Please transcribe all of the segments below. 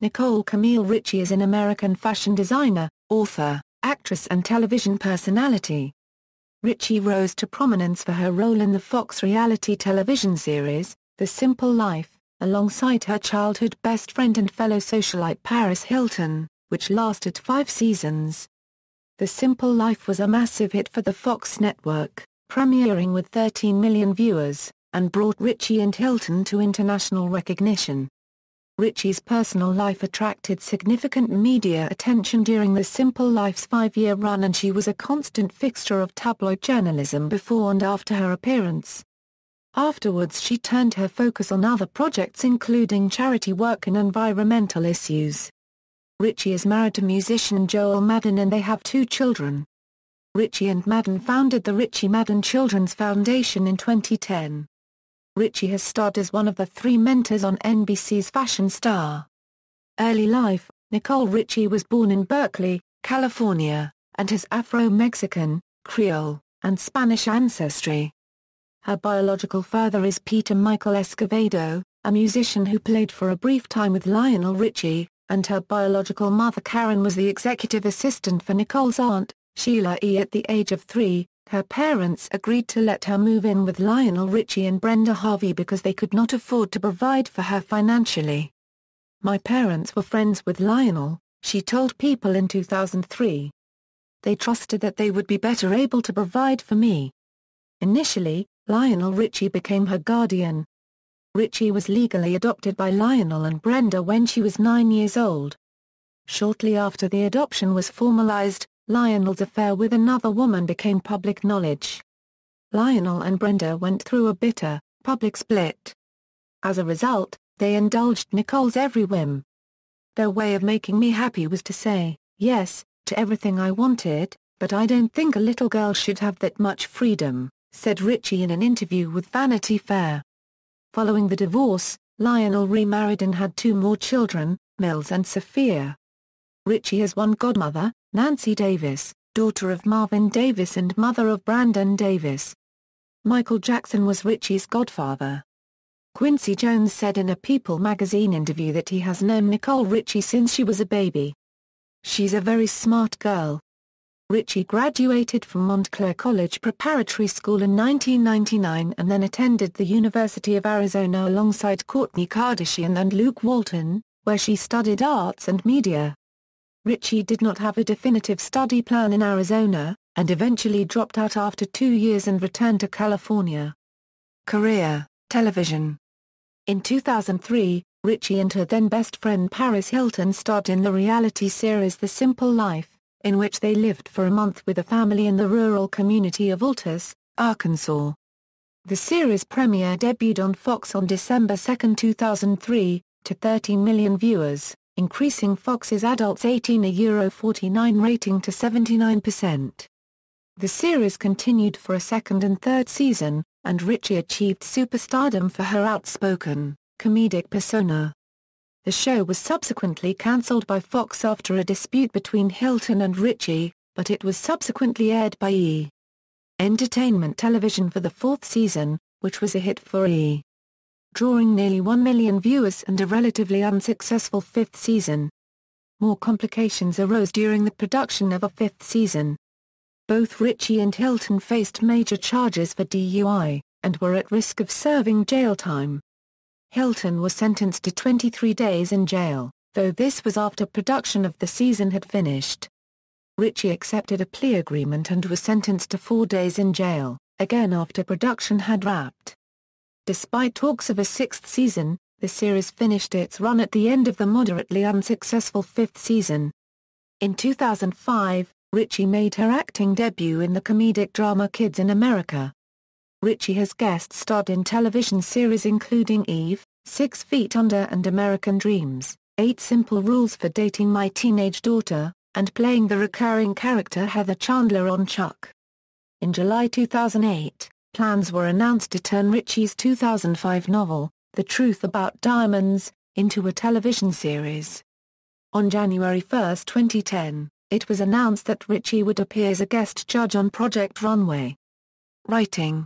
Nicole Camille Richie is an American fashion designer, author, actress and television personality. Richie rose to prominence for her role in the Fox reality television series, The Simple Life, alongside her childhood best friend and fellow socialite Paris Hilton, which lasted 5 seasons. The Simple Life was a massive hit for the Fox network, premiering with 13 million viewers, and brought Richie and Hilton to international recognition. Richie's personal life attracted significant media attention during The Simple Life's 5-year run, and she was a constant fixture of tabloid journalism before and after her appearance. Afterwards she turned her focus on other projects including charity work and environmental issues. Richie is married to musician Joel Madden and they have 2 children. Richie and Madden founded the Richie Madden Children's Foundation in 2010. Richie has starred as one of the 3 mentors on NBC's Fashion Star. Early life: Nicole Richie was born in Berkeley, California, and has Afro-Mexican, Creole, and Spanish ancestry. Her biological father is Peter Michael Escovedo, a musician who played for a brief time with Lionel Richie, and her biological mother Karen was the executive assistant for Nicole's aunt, Sheila E. At the age of 3, her parents agreed to let her move in with Lionel Richie and Brenda Harvey because they could not afford to provide for her financially. "My parents were friends with Lionel," she told People in 2003. "They trusted that they would be better able to provide for me." Initially, Lionel Richie became her guardian. Richie was legally adopted by Lionel and Brenda when she was 9 years old. Shortly after the adoption was formalized, Lionel's affair with another woman became public knowledge. Lionel and Brenda went through a bitter, public split. As a result, they indulged Nicole's every whim. "Their way of making me happy was to say, yes, to everything I wanted, but I don't think a little girl should have that much freedom," said Richie in an interview with Vanity Fair. Following the divorce, Lionel remarried and had 2 more children, Mills and Sophia. Richie has one godmother, Nancy Davis, daughter of Marvin Davis and mother of Brandon Davis. Michael Jackson was Richie's godfather. Quincy Jones said in a People magazine interview that he has known Nicole Richie since she was a baby. "She's a very smart girl." Richie graduated from Montclair College Preparatory School in 1999 and then attended the University of Arizona alongside Kourtney Kardashian and Luke Walton, where she studied arts and media. Richie did not have a definitive study plan in Arizona, and eventually dropped out after 2 years and returned to California. Career: television. In 2003, Richie and her then best friend Paris Hilton starred in the reality series The Simple Life, in which they lived for a month with a family in the rural community of Altus, Arkansas. The series premiere debuted on Fox on December 2, 2003, to 13 million viewers, increasing Fox's adults 18 a €49 rating to 79%. The series continued for a 2nd and 3rd season, and Richie achieved superstardom for her outspoken, comedic persona. The show was subsequently cancelled by Fox after a dispute between Hilton and Richie, but it was subsequently aired by E! Entertainment Television for the 4th season, which was a hit for E! Drawing nearly 1 million viewers and a relatively unsuccessful 5th season. More complications arose during the production of a 5th season. Both Richie and Hilton faced major charges for DUI, and were at risk of serving jail time. Hilton was sentenced to 23 days in jail, though this was after production of the season had finished. Richie accepted a plea agreement and was sentenced to 4 days in jail, again after production had wrapped. Despite talks of a 6th season, the series finished its run at the end of the moderately unsuccessful 5th season. In 2005, Richie made her acting debut in the comedic drama Kids in America. Richie has guest starred in television series including Eve, 6 Feet Under and American Dreams, 8 Simple Rules for Dating My Teenage Daughter, and playing the recurring character Heather Chandler on Chuck. In July 2008, plans were announced to turn Richie's 2005 novel, The Truth About Diamonds, into a television series. On January 1, 2010, it was announced that Richie would appear as a guest judge on Project Runway. Writing.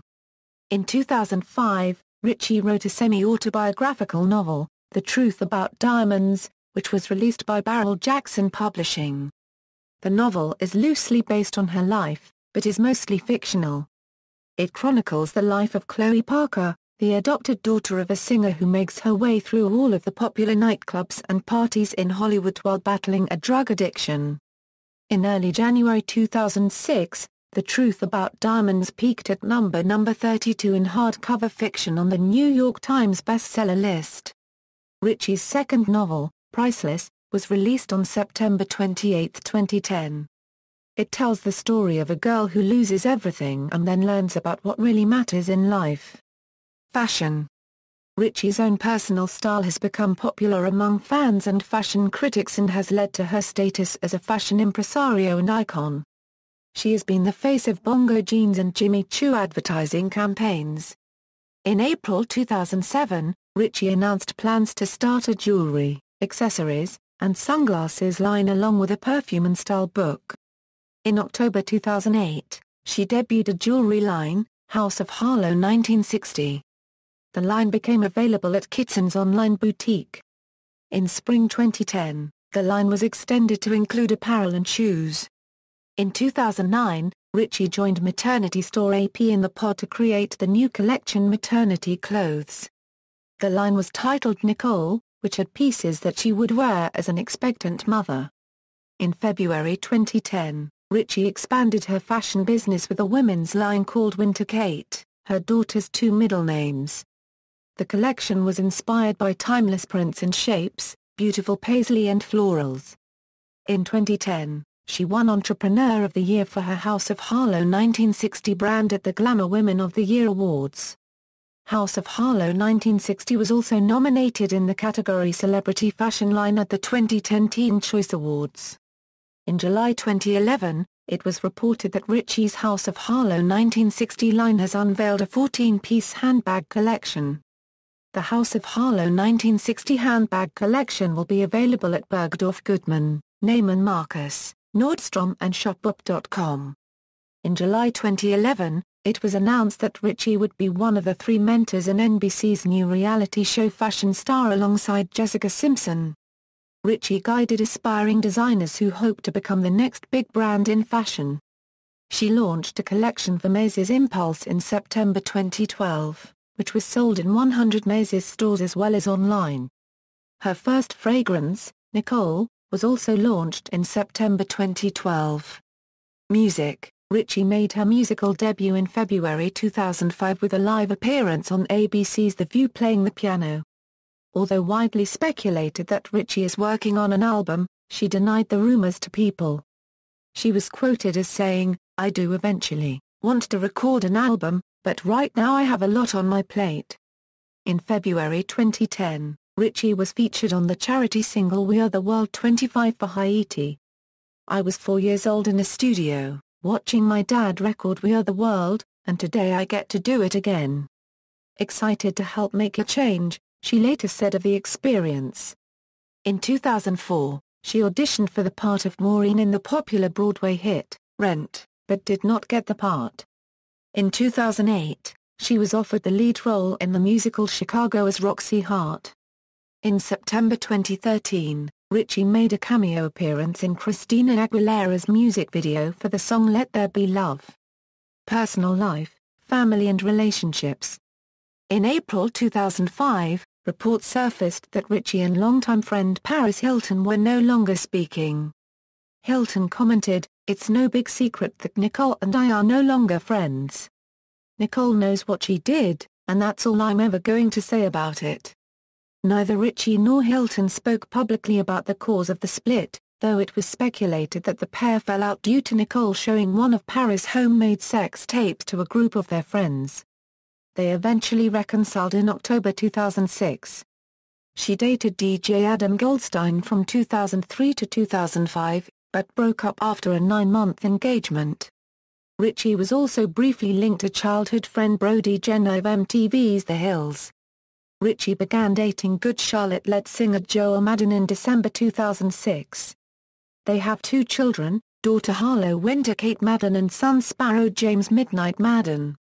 In 2005, Richie wrote a semi-autobiographical novel, The Truth About Diamonds, which was released by Barrel Jackson Publishing. The novel is loosely based on her life, but is mostly fictional. It chronicles the life of Chloe Parker, the adopted daughter of a singer who makes her way through all of the popular nightclubs and parties in Hollywood while battling a drug addiction. In early January 2006, The Truth About Diamonds peaked at number 32 in hardcover fiction on the New York Times bestseller list. Richie's second novel, Priceless, was released on September 28, 2010. It tells the story of a girl who loses everything and then learns about what really matters in life. Fashion. Richie's own personal style has become popular among fans and fashion critics and has led to her status as a fashion impresario and icon. She has been the face of Bongo Jeans and Jimmy Choo advertising campaigns. In April 2007, Richie announced plans to start a jewelry, accessories, and sunglasses line along with a perfume and style book. In October 2008, she debuted a jewelry line, House of Harlow 1960. The line became available at Kitson's online boutique. In spring 2010, the line was extended to include apparel and shoes. In 2009, Richie joined maternity store AP in the Pod to create the new collection Maternity Clothes. The line was titled Nicole, which had pieces that she would wear as an expectant mother. In February 2010, Richie expanded her fashion business with a women's line called Winter Kate, her daughter's two middle names. The collection was inspired by timeless prints and shapes, beautiful paisley and florals. In 2010, she won Entrepreneur of the Year for her House of Harlow 1960 brand at the Glamour Women of the Year Awards. House of Harlow 1960 was also nominated in the category Celebrity Fashion Line at the 2010 Teen Choice Awards. In July 2011, it was reported that Richie's House of Harlow 1960 line has unveiled a 14-piece handbag collection. The House of Harlow 1960 handbag collection will be available at Bergdorf Goodman, Neiman Marcus, Nordstrom and Shopbop.com. In July 2011, it was announced that Richie would be one of the three mentors in NBC's new reality show Fashion Star alongside Jessica Simpson. Richie guided aspiring designers who hope to become the next big brand in fashion. She launched a collection for Macy's Impulse in September 2012, which was sold in 100 Macy's stores as well as online. Her first fragrance, Nicole, was also launched in September 2012. Music. Richie made her musical debut in February 2005 with a live appearance on ABC's The View playing the piano. Although widely speculated that Richie is working on an album, she denied the rumors to People. She was quoted as saying, "I do eventually want to record an album, but right now I have a lot on my plate." In February 2010, Richie was featured on the charity single We Are the World 25 for Haiti. "I was 4 years old in a studio, watching my dad record We Are the World, and today I get to do it again. Excited to help make a change," she later said of the experience. In 2004, she auditioned for the part of Maureen in the popular Broadway hit, Rent, but did not get the part. In 2008, she was offered the lead role in the musical Chicago as Roxy Hart. In September 2013, Richie made a cameo appearance in Christina Aguilera's music video for the song Let There Be Love. Personal life, family and relationships. In April 2005, reports surfaced that Richie and longtime friend Paris Hilton were no longer speaking. Hilton commented, "It's no big secret that Nicole and I are no longer friends. Nicole knows what she did, and that's all I'm ever going to say about it." Neither Richie nor Hilton spoke publicly about the cause of the split, though it was speculated that the pair fell out due to Nicole showing one of Paris' homemade sex tapes to a group of their friends. They eventually reconciled in October 2006. She dated DJ Adam Goldstein from 2003 to 2005, but broke up after a 9-month engagement. Richie was also briefly linked to childhood friend Brody Jenner of MTV's The Hills. Richie began dating Good Charlotte lead singer Joel Madden in December 2006. They have 2 children, daughter Harlow Winter Kate Madden and son Sparrow James Midnight Madden.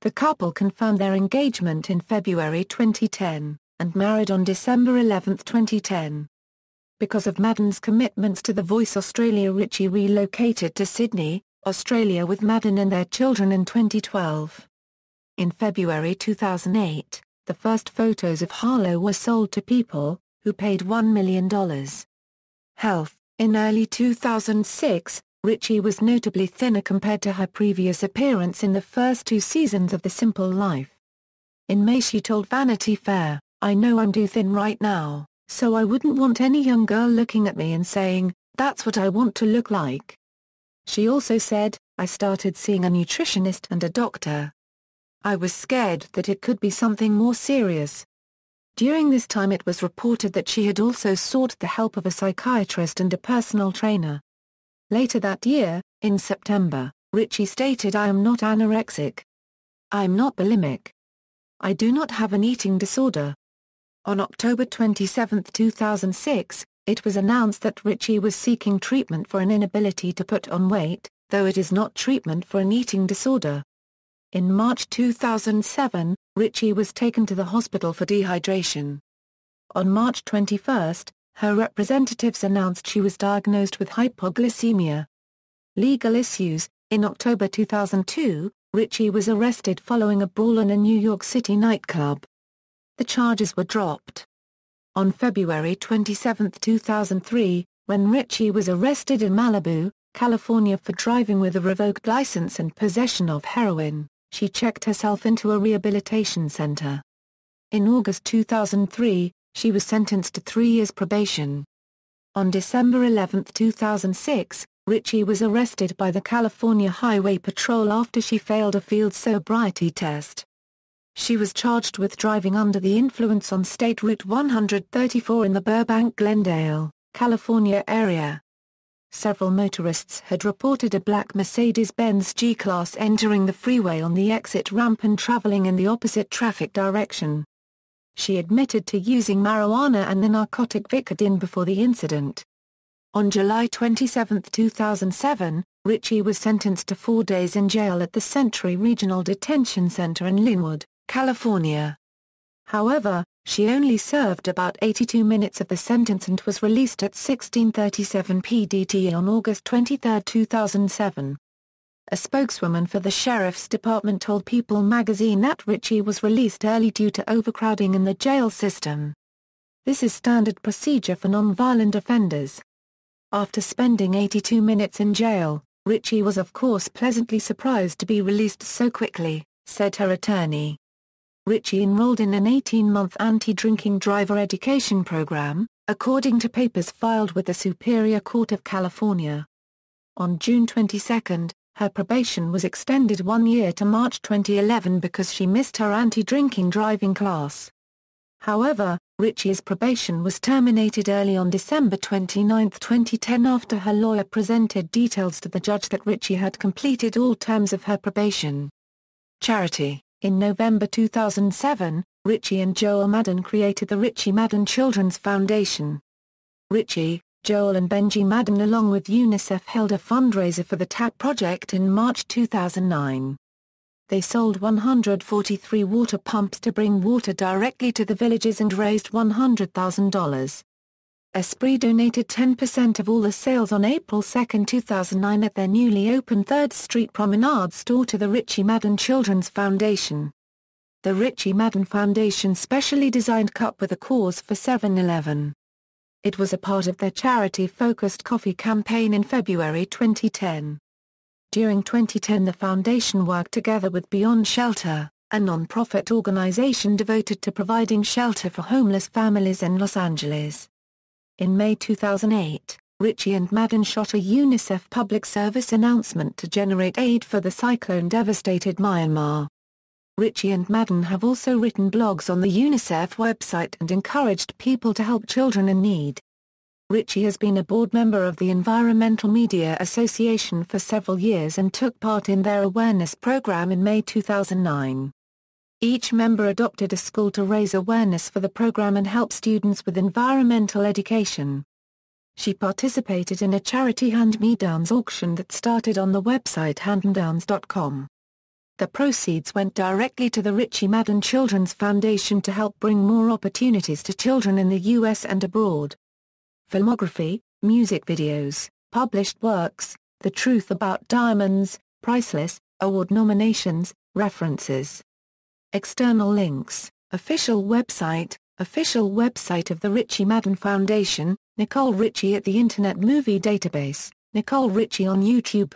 The couple confirmed their engagement in February 2010, and married on December 11, 2010. Because of Madden's commitments to The Voice Australia, Richie relocated to Sydney, Australia with Madden and their children in 2012. In February 2008, the first photos of Harlow were sold to People, who paid $1 million. Health. In early 2006, Richie was notably thinner compared to her previous appearance in the first 2 seasons of The Simple Life. In May she told Vanity Fair, "I know I'm too thin right now, so I wouldn't want any young girl looking at me and saying, 'That's what I want to look like.'" She also said, "I started seeing a nutritionist and a doctor. I was scared that it could be something more serious." During this time it was reported that she had also sought the help of a psychiatrist and a personal trainer. Later that year, in September, Richie stated, "I am not anorexic. I am not bulimic. I do not have an eating disorder." On October 27, 2006, it was announced that Richie was seeking treatment for an inability to put on weight, though it is not treatment for an eating disorder. In March 2007, Richie was taken to the hospital for dehydration. On March 21, her representatives announced she was diagnosed with hypoglycemia. Legal issues. In October 2002, Richie was arrested following a brawl in a New York City nightclub. The charges were dropped. On February 27, 2003, when Richie was arrested in Malibu, California for driving with a revoked license and possession of heroin, she checked herself into a rehabilitation center. In August 2003, she was sentenced to 3 years probation. On December 11, 2006, Richie was arrested by the California Highway Patrol after she failed a field sobriety test. She was charged with driving under the influence on State Route 134 in the Burbank-Glendale, California area. Several motorists had reported a black Mercedes-Benz G-Class entering the freeway on the exit ramp and traveling in the opposite traffic direction. She admitted to using marijuana and the narcotic Vicodin before the incident. On July 27, 2007, Richie was sentenced to 4 days in jail at the Century Regional Detention Center in Linwood, California. However, she only served about 82 minutes of the sentence and was released at 16:37 p.d.t. on August 23, 2007. A spokeswoman for the Sheriff's Department told People magazine that Richie was released early due to overcrowding in the jail system. "This is standard procedure for non-violent offenders." After spending 82 minutes in jail, Richie was of course pleasantly surprised to be released so quickly, said her attorney. Richie enrolled in an 18-month anti-drinking driver education program, according to papers filed with the Superior Court of California. On June 22, her probation was extended 1 year to March 2011 because she missed her anti-drinking driving class. However, Richie's probation was terminated early on December 29, 2010 after her lawyer presented details to the judge that Richie had completed all terms of her probation. Charity. In November 2007, Richie and Joel Madden created the Richie Madden Children's Foundation. Richie, Joel and Benji Madden along with UNICEF held a fundraiser for the TAP project in March 2009. They sold 143 water pumps to bring water directly to the villages and raised $100,000. Esprit donated 10% of all the sales on April 2, 2009 at their newly opened 3rd Street Promenade store to the Richie Madden Children's Foundation. The Richie Madden Foundation specially designed cup with a cause for 7-Eleven. It was a part of their charity-focused coffee campaign in February 2010. During 2010 the foundation worked together with Beyond Shelter, a non-profit organization devoted to providing shelter for homeless families in Los Angeles. In May 2008, Richie and Madden shot a UNICEF public service announcement to generate aid for the cyclone-devastated Myanmar. Richie and Madden have also written blogs on the UNICEF website and encouraged people to help children in need. Richie has been a board member of the Environmental Media Association for several years and took part in their awareness program in May 2009. Each member adopted a school to raise awareness for the program and help students with environmental education. She participated in a charity hand-me-downs auction that started on the website handmedowns.com. The proceeds went directly to the Richie Madden Children's Foundation to help bring more opportunities to children in the U.S. and abroad. filmography, music videos, published works, The Truth About Diamonds, Priceless, award nominations, references. External links, official website of the Richie Madden Foundation, Nicole Richie at the Internet Movie Database, Nicole Richie on YouTube.